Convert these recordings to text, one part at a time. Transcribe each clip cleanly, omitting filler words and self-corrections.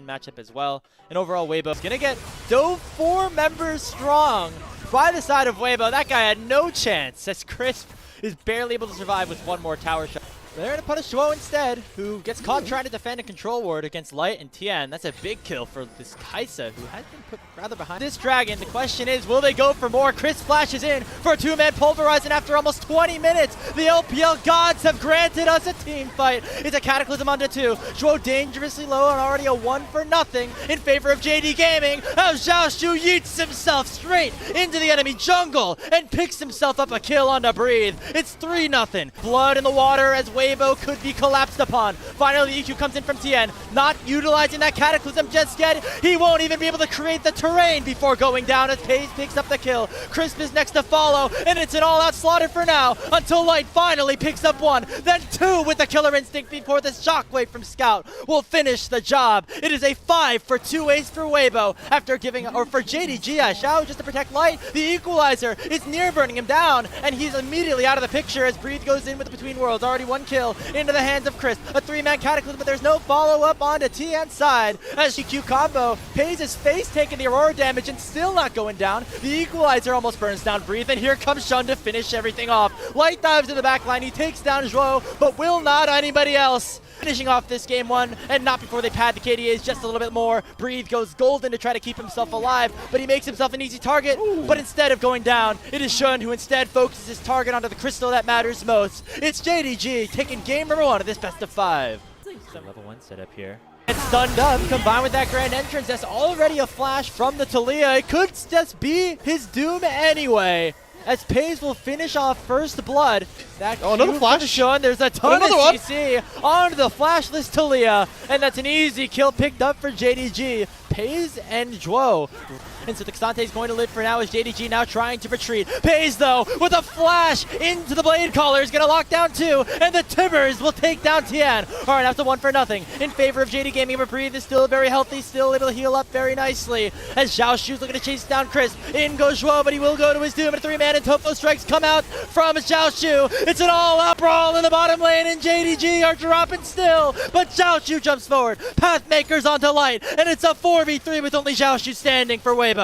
matchup as well. And overall, Weibo is going to get though 4 members strong by the side of Weibo. That guy had no chance as Crisp is barely able to survive with 1 more tower shot. They're going to punish Duo instead, who gets caught trying to defend a control ward against Light and Tien. That's a big kill for this Kaisa, who has been put rather behind. This Dragon, the question is, will they go for more? Chris flashes in for a 2-man pulverize, and after almost 20 minutes, the LPL gods have granted us a team fight. It's a Cataclysm onto 2. Duo dangerously low and already a 1-0 in favor of JD Gaming, as Xiaoshu yeets himself straight into the enemy jungle and picks himself up a kill on the Breathe. It's 3-0. Blood in the water as Weibo could be collapsed upon. Finally, the EQ comes in from Tien, not utilizing that Cataclysm just yet. He won't even be able to create the terrain before going down as Pace picks up the kill. Crisp is next to follow, and it's an all-out slaughter for now until Light finally picks up 1, then 2 with the Killer Instinct before the shockwave from Scout will finish the job. It is a 5-for-2 ace for Weibo after giving, or for JDG, Xiao, just to protect Light. The Equalizer is near burning him down, and he's immediately out of the picture as Breathe goes in with the Between Worlds. Already 1 kill into the hands of Crisp. A 3-man Cataclysm, but there's no follow-up onto Tien's side as GQ combo pays his face, taking the Aurora damage and still not going down. The Equalizer almost burns down Breathe, and here comes Shun to finish everything off. Light dives in the back line, he takes down Zhuo, but will not anybody else. Finishing off this game 1, and not before they pad the KDAs just a little bit more. Breathe goes golden to try to keep himself alive, but he makes himself an easy target. But instead of going down, it is Shun who instead focuses his target onto the crystal that matters most. It's JDG taking game number 1 of this best of 5. Level 1 setup here. It's stunned up, combined with that grand entrance. That's already a flash from the Talia. It could just be his doom anyway, as Paze will finish off first blood. That another flash. Shun. There's a ton of CC onto the flashless Talia, and that's an easy kill picked up for JDG. Paze and Zhuo. And so the Kasante is going to live for now as JDG now trying to retreat. Paze, though, with a flash into the Blade Caller, is going to lock down 2, and the Timbers will take down Tien. All right, that's a 1-0 in favor of JD Gaming, but Breathe is still very healthy, still able to heal up very nicely as Xiaoshu's looking to chase down Chris. In goes Zhuo, but he will go to his doom, and a 3-man and Topo strikes come out from Xiaoshu. It's an all-out brawl in the bottom lane, and JDG are dropping still, but Xiaoshu jumps forward. Pathmakers onto Light, and it's a 4v3 with only Xiaoshu standing for Weibo.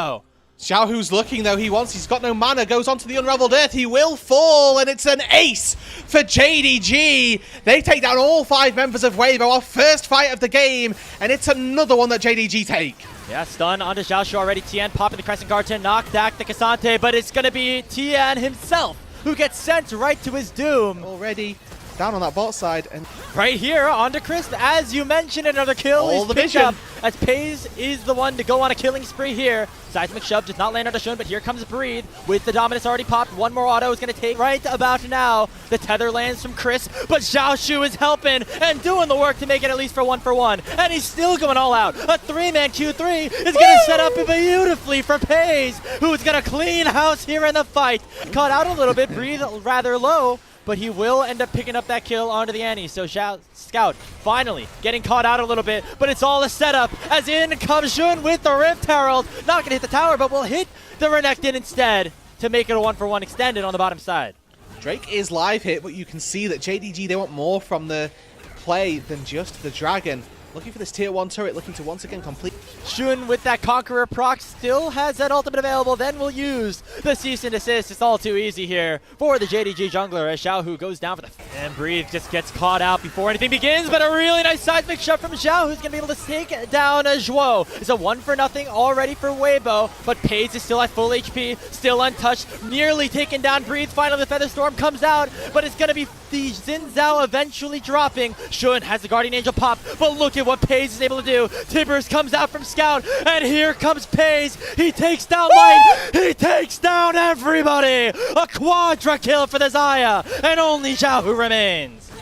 Xiaohu's looking though, he's got no mana, goes onto the Unraveled Earth, he will fall, and it's an ace for JDG. They take down all 5 members of Weibo, our first fight of the game, and it's another one that JDG take. Yeah, stun onto Xiaoshu already. Tien popping the Crescent Guard to knock back the Kasante, but it's going to be Tien himself who gets sent right to his doom. Already down on that bot side, and right here onto Crisp, as you mentioned, another kill is picked up as Paze is the one to go on a killing spree here. Seismic Shove does not land on Shun, but here comes Breathe with the Dominus already popped. 1 more auto is going to take right about now. The tether lands from Crisp, but Xiaoshu is helping and doing the work to make it at least for 1-for-1, and he's still going all out. A 3-man Q3 is going to set up beautifully for Paze, who's going to clean house here in the fight. Caught out a little bit, Breathe rather low, but he will end up picking up that kill onto the Annie. So Scout finally getting caught out a little bit, but it's all a setup as in comes Shun with the Rift Herald. Not going to hit the tower, but will hit the Renekton instead to make it a 1-for-1 extended on the bottom side. Drake is live hit, but you can see that JDG, they want more from the play than just the Dragon. Looking for this tier 1 turret, looking to once again complete. Shun with that Conqueror proc still has that ultimate available, then will use the cease and desist. It's all too easy here for the JDG jungler as Xiaohu goes down for the... And Breathe just gets caught out before anything begins, but a really nice seismic shove from Xiao, who's going to be able to take down Zhuo. It's a 1-for-0 already for Weibo, but Paze is still at full HP, still untouched, nearly taken down Breathe. Finally, the Feather Storm comes out, but it's going to be the Xin Zhao eventually dropping. Shun has the Guardian Angel pop, but look at what Paze is able to do. Timbers comes out from Scout, and here comes Paze. He takes down Light. He takes down everybody. A quadra kill for the Xayah, and only Xiaohu remains.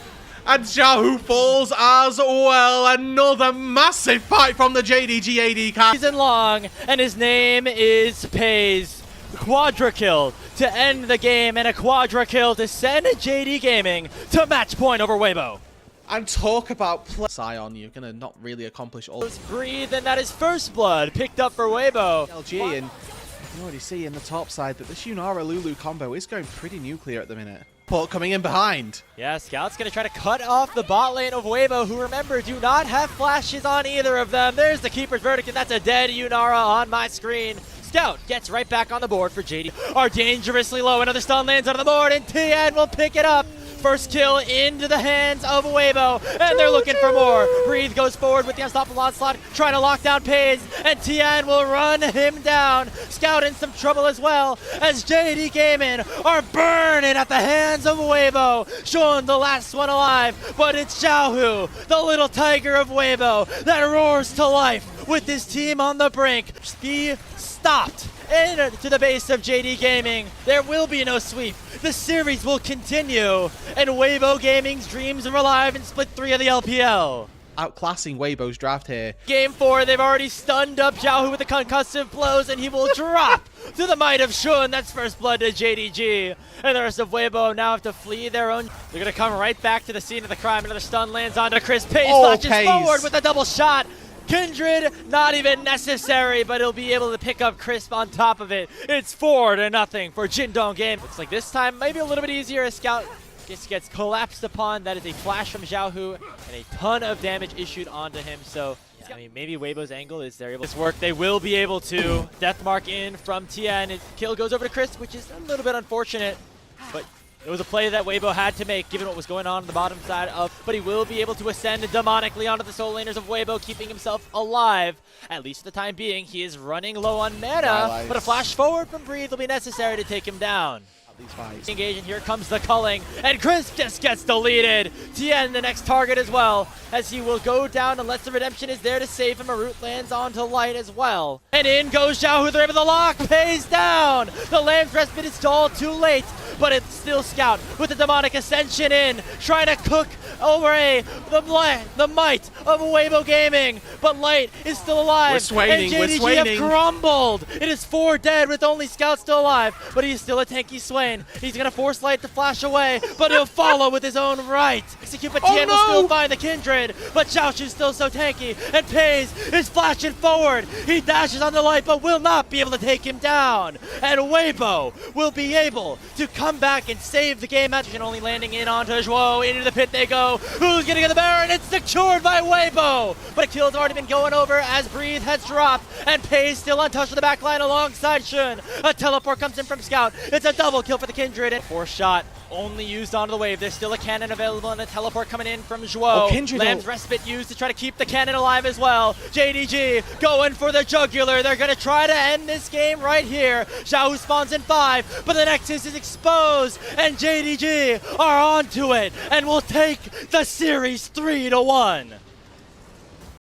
And Xiaohu falls as well. Another massive fight from the JDG AD cast. Season long, and his name is Paze. Quadra kill to end the game, and a quadra kill to send JD Gaming to match point over Weibo. And talk about Sion, you're gonna not really accomplish all. Let's Breathe, and that is first blood picked up for Weibo. LG, and you can already see in the top side that the Shunara Lulu combo is going pretty nuclear at the minute. Port coming in behind. Yeah, Scout's going to try to cut off the bot lane of Weibo, who, remember, do not have flashes on either of them. There's the Keeper's Verdict, and that's a dead Yunara on my screen. Scout gets right back on the board for JD. Are dangerously low. Another stun lands on the board, and TN will pick it up. First kill into the hands of Weibo, and they're looking for more. Breathe goes forward with the unstoppable onslaught, trying to lock down Pays, and Tian will run him down. Scout in some trouble as well, as JD Gaming are burning at the hands of Weibo. Sean, the last one alive, but it's Xiaohu, the little tiger of Weibo, that roars to life with his team on the brink. Be stopped. Into the base of JD Gaming. There will be no sweep. The series will continue, and Weibo Gaming's dreams are alive in Split 3 of the LPL. Outclassing Weibo's draft here. Game 4, they've already stunned up Xiaohu with the concussive blows, and he will drop to the might of Shun. That's first blood to JDG. And the rest of Weibo now have to flee their own. They're going to come right back to the scene of the crime. Another stun lands onto Chris. Pays launches forward with a double shot. Kindred, not even necessary, but he'll be able to pick up Crisp on top of it. It's 4-0 for Jindong Game. Looks like this time maybe a little bit easier as Scout gets collapsed upon. That is a flash from Xiaohu and a ton of damage issued onto him. So, I mean, maybe Weibo's angle is they're able to work. They will be able to. Deathmark in from Tian. His kill goes over to Chris, which is a little bit unfortunate, but it was a play that Weibo had to make, given what was going on the bottom side of, but he will be able to ascend demonically onto the soul laners of Weibo, keeping himself alive, at least for the time being. He is running low on mana, but a flash forward from Breathe will be necessary to take him down. Engage, and here comes the culling, and Chris just gets deleted. Tien, the next target as well, as he will go down unless the redemption is there to save him. A root lands onto Light as well. And in goes Xiaohu, they're able to lock, Pays down. The Lamb's Respite is stalled too late, but it's still Scout with the demonic ascension in, trying to cook over the might of Weibo Gaming, but Light is still alive. We're swaining, and JDG have crumbled. It is 4 dead with only Scout still alive, but he's still a tanky Swain. He's gonna force Light to flash away, but he'll follow with his own right. Execute, but Tien will still find the Kindred, but Xiaoshu's still so tanky, and Pays is flashing forward. He dashes on the Light, but will not be able to take him down. And Weibo will be able to come back and save the game. And only landing in onto Zhuo. Into the pit they go. Who's gonna get the Baron? It's secured by Weibo, but a kill's already been going over as Breathe has dropped, and Pays still untouched in the back line alongside Shun. A teleport comes in from Scout. It's a double kill for the Kindred. And 4th shot only used onto the wave. There's still a cannon available and a teleport coming in from Zhuo. Lamb's Respite used to try to keep the cannon alive as well. JDG going for the jugular. They're going to try to end this game right here. Xiaohu spawns in 5, but the Nexus is exposed, and JDG are onto it and will take the series 3-1.